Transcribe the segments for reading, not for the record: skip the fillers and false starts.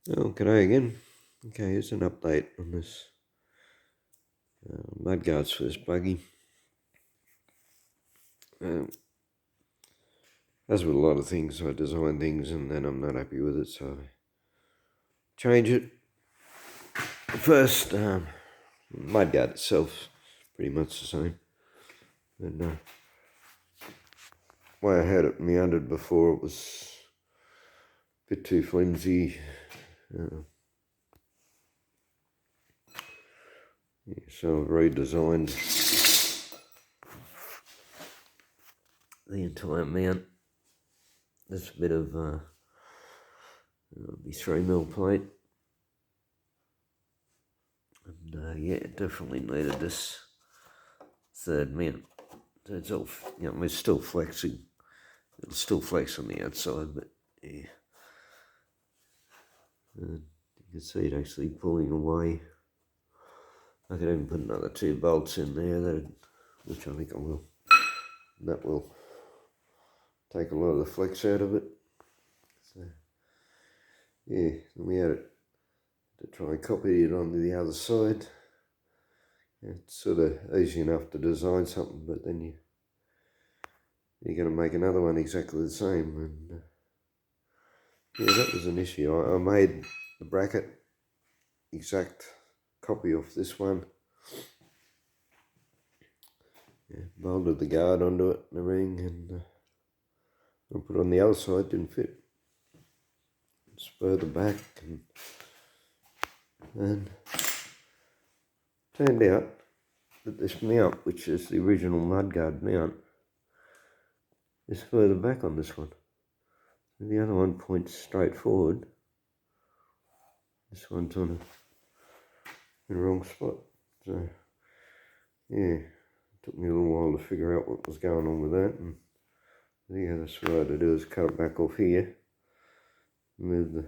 Well, g'day again. Okay, here's an update on this mudguards for this buggy. As with a lot of things, I design things and then I'm not happy with it, so I change it. First, mudguard itself pretty much the same. And the way I had it meandered before, it was a bit too flimsy. So I've redesigned the entire mount. There's a bit of the 3mm plate, and yeah, it definitely needed this third mount. So it's all, it's still flexing. It'll still flex on the outside, but yeah. And you can see it actually pulling away. I could even put another 2 bolts in there, which I think I will. That will take a lot of the flex out of it. So yeah, then we had it to try and copy it onto the other side. It's sort of easy enough to design something, but then you're going to make another one exactly the same, and yeah, that was an issue. I made the bracket exact copy of this one. Yeah, bolted the guard onto it and the ring, and I put it on the other side, didn't fit. It's further back, and turned out that this mount, which is the original mudguard mount, is further back on this one. And the other one points straight forward. This one's on in the wrong spot. So yeah, it took me a little while to figure out what was going on with that. And yeah, that's what I had to do, is cut it back off here, move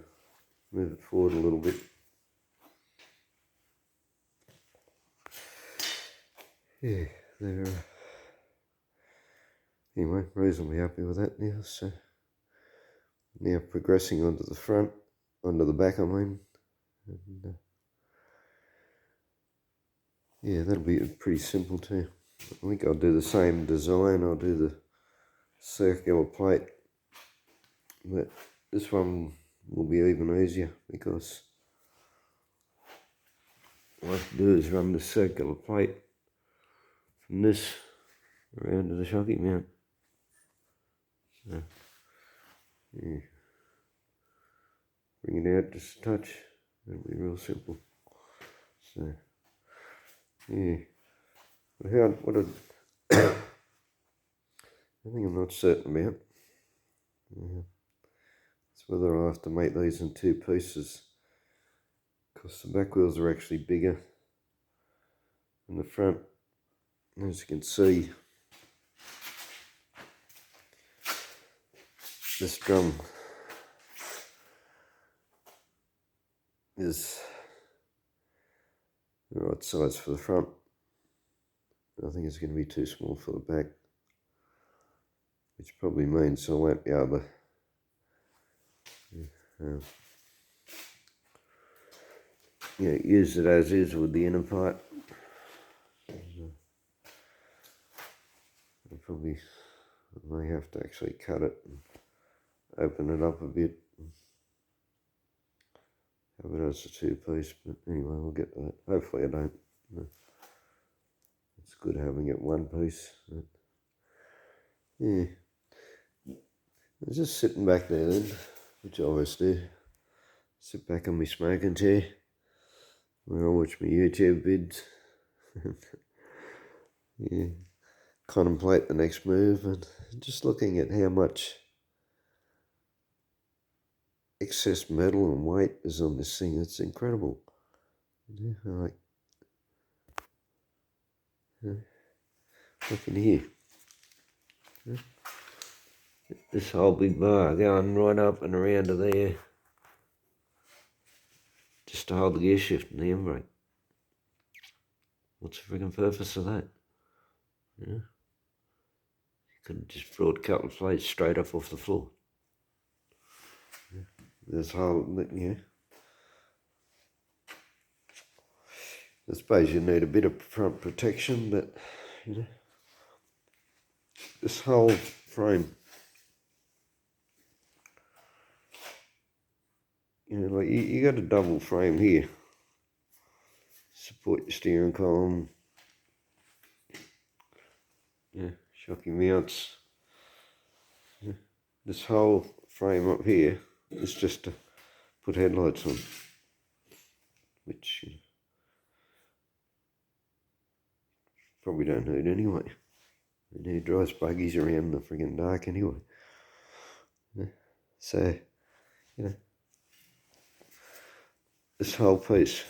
it forward a little bit. Yeah, they're anyway, reasonably happy with that now. So now progressing onto the front, onto the back, I mean. And, yeah, that'll be pretty simple too. I think I'll do the same design. I'll do the circular plate, but this one will be even easier because what I have to do is run the circular plate from this around to the shocky mount. So yeah, bring it out just a touch. That'll be real simple. So yeah, what I think I'm not certain about. Yeah. It's whether I'll have to make these in 2 pieces, because the back wheels are actually bigger than the front. As you can see, this drum is the right size for the front. I think it's going to be too small for the back, which probably means I won't be able to use it as is with the inner part. I may have to actually cut it and open it up a bit, and have it as a 2-piece, but anyway, we'll get to that. Hopefully I don't. It's good having it 1 piece. But yeah, I was just sitting back there then, which I always do. Sit back on my smoking chair where I watch my YouTube vids. Yeah, contemplate the next move, and just looking at how much excess metal and weight is on this thing. It's incredible. Yeah, look in here. Yeah. This whole big bar going right up and around to there, just to hold the gear shift and the handbrake. What's the friggin' purpose of that? Yeah. You could have just brought a couple of plates straight up off the floor. Yeah. This whole, yeah. I suppose you need a bit of front protection, but you know, this whole frame, you know, like you got a double frame here, support your steering column, yeah, shocking mounts. Yeah. This whole frame up here is just to put headlights on, which you know, probably don't need anyway. And he drives buggies around in the friggin' dark anyway. Yeah. So, you know, this whole piece,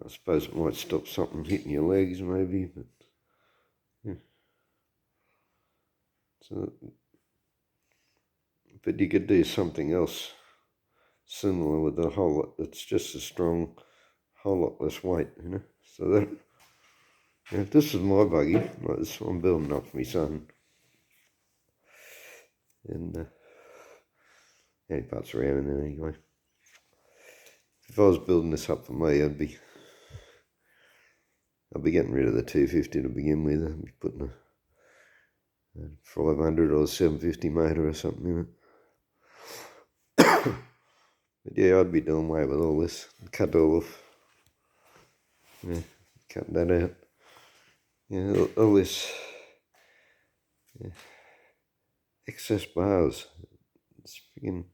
I suppose it might stop something hitting your legs maybe, but yeah. So, but you could do something else similar with a whole lot that's just as strong, whole lot less weight, you know. So that, yeah, if this is my buggy, like this I'm building up for my son, and he parts around in there anyway. If I was building this up for me, I'd be getting rid of the 250 to begin with. I'd be putting a 500 or 750 motor or something in it. But yeah, I'd be doing away with all this. Cut it all off. Yeah, cut that out. Yeah, all this excess bars. It's freaking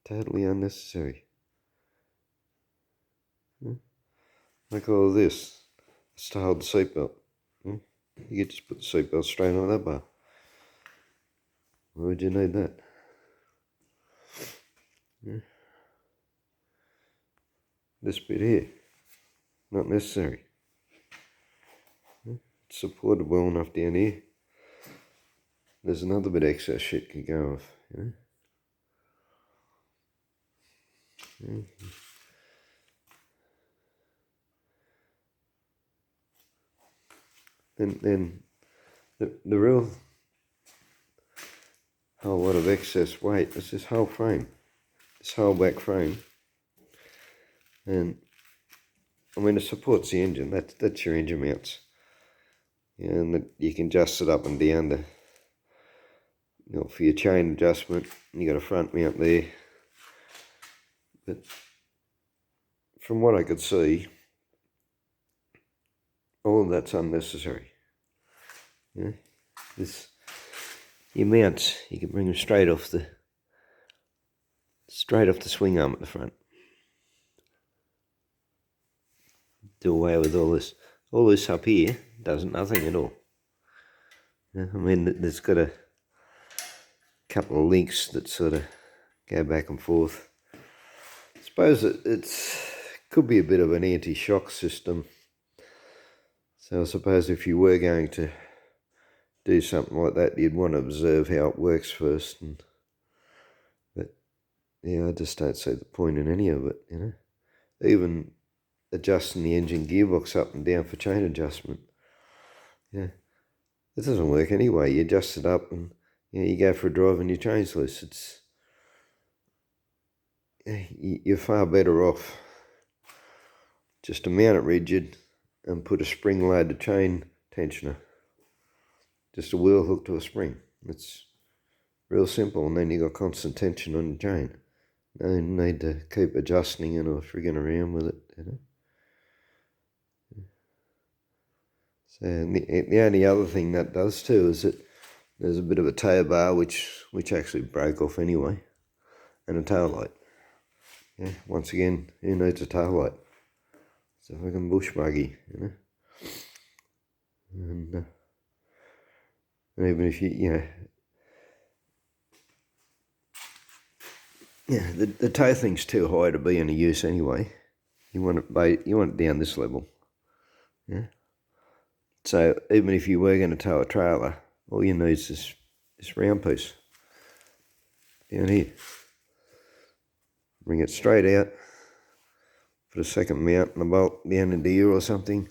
totally unnecessary. Like all of this. It's to hold the seatbelt. You could just put the seatbelt straight on that bar. Why would you need that? This bit here, not necessary. It's supported well enough down here. There's another bit of excess shit could go off, you know. Then the real whole lot of excess weight is this whole frame, this whole back frame, and I mean it supports the engine. That's your engine mounts, yeah, and you can adjust it up and down to, you know, for your chain adjustment. You got a front mount there, but from what I could see, all of that's unnecessary. Yeah, this your mounts, you can bring them straight off the swing arm at the front. Do away with all this. All this up here does nothing at all. Yeah, I mean, there's got a couple of links that sort of go back and forth. I suppose it's could be a bit of an anti-shock system. So I suppose if you were going to do something like that, you'd want to observe how it works first. But yeah, I just don't see the point in any of it, you know. Even adjusting the engine gearbox up and down for chain adjustment. Yeah, it doesn't work anyway. You adjust it up and you go for a drive and your chain's loose. It's you're far better off just to mount it rigid and put a spring-loaded chain tensioner, just a wheel hook to a spring. It's real simple, and then you got constant tension on your chain. No need to keep adjusting it or frigging around with it, you know. So the only other thing that does too is that there's a bit of a tow bar which actually broke off anyway, and a tail light. Yeah, once again, who needs a tail light? It's a fucking bush buggy, you know. And even if you know, the tow thing's too high to be any use anyway. You want it down this level. Yeah. So even if you were going to tow a trailer, all you need is this round piece down here. Bring it straight out, put a second mount and a bolt down into here or something.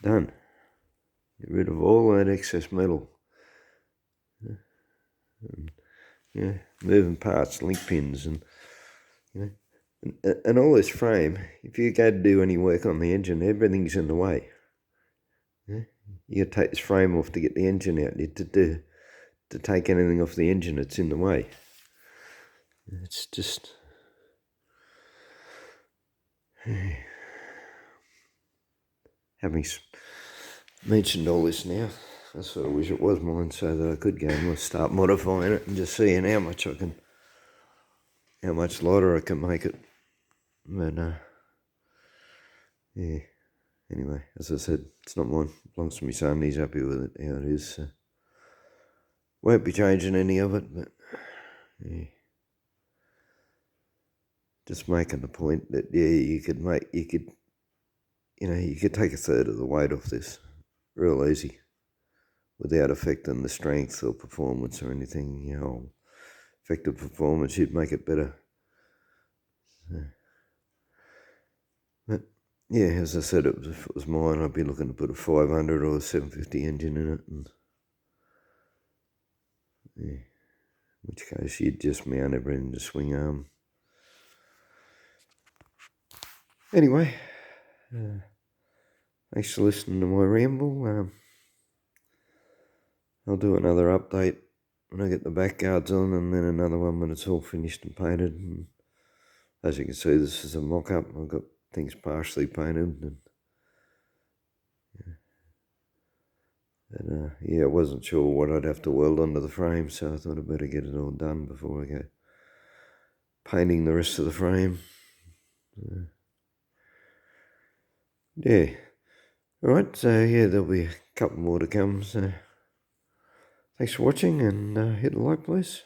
Done. Get rid of all that excess metal. And, moving parts, link pins, and And all this frame, if you go to do any work on the engine, everything's in the way. Yeah? You got to take this frame off to get the engine out. To take anything off the engine, it's in the way. It's just... Having mentioned all this now, I sort of wish it was mine so that I could go and start modifying it and just seeing how much lighter I can make it. But yeah. Anyway, as I said, it's not mine. It belongs to my son. He's happy with it how it is. So won't be changing any of it. But yeah, just making the point that you could take a third of the weight off this real easy, without affecting the strength or performance or anything. Effective performance, you'd make it better. So, but yeah, as I said, if it was mine, I'd be looking to put a 500 or a 750 engine in it, and yeah, in which case you'd just mount everything to swing arm. Anyway, thanks for listening to my ramble. I'll do another update when I get the back guards on, and then another one when it's all finished and painted. And as you can see, this is a mock-up. I've got things partially painted, and I wasn't sure what I'd have to weld onto the frame, so I thought I'd better get it all done before I go painting the rest of the frame. Yeah. Alright, so yeah, there'll be a couple more to come, so thanks for watching, and hit the like, please.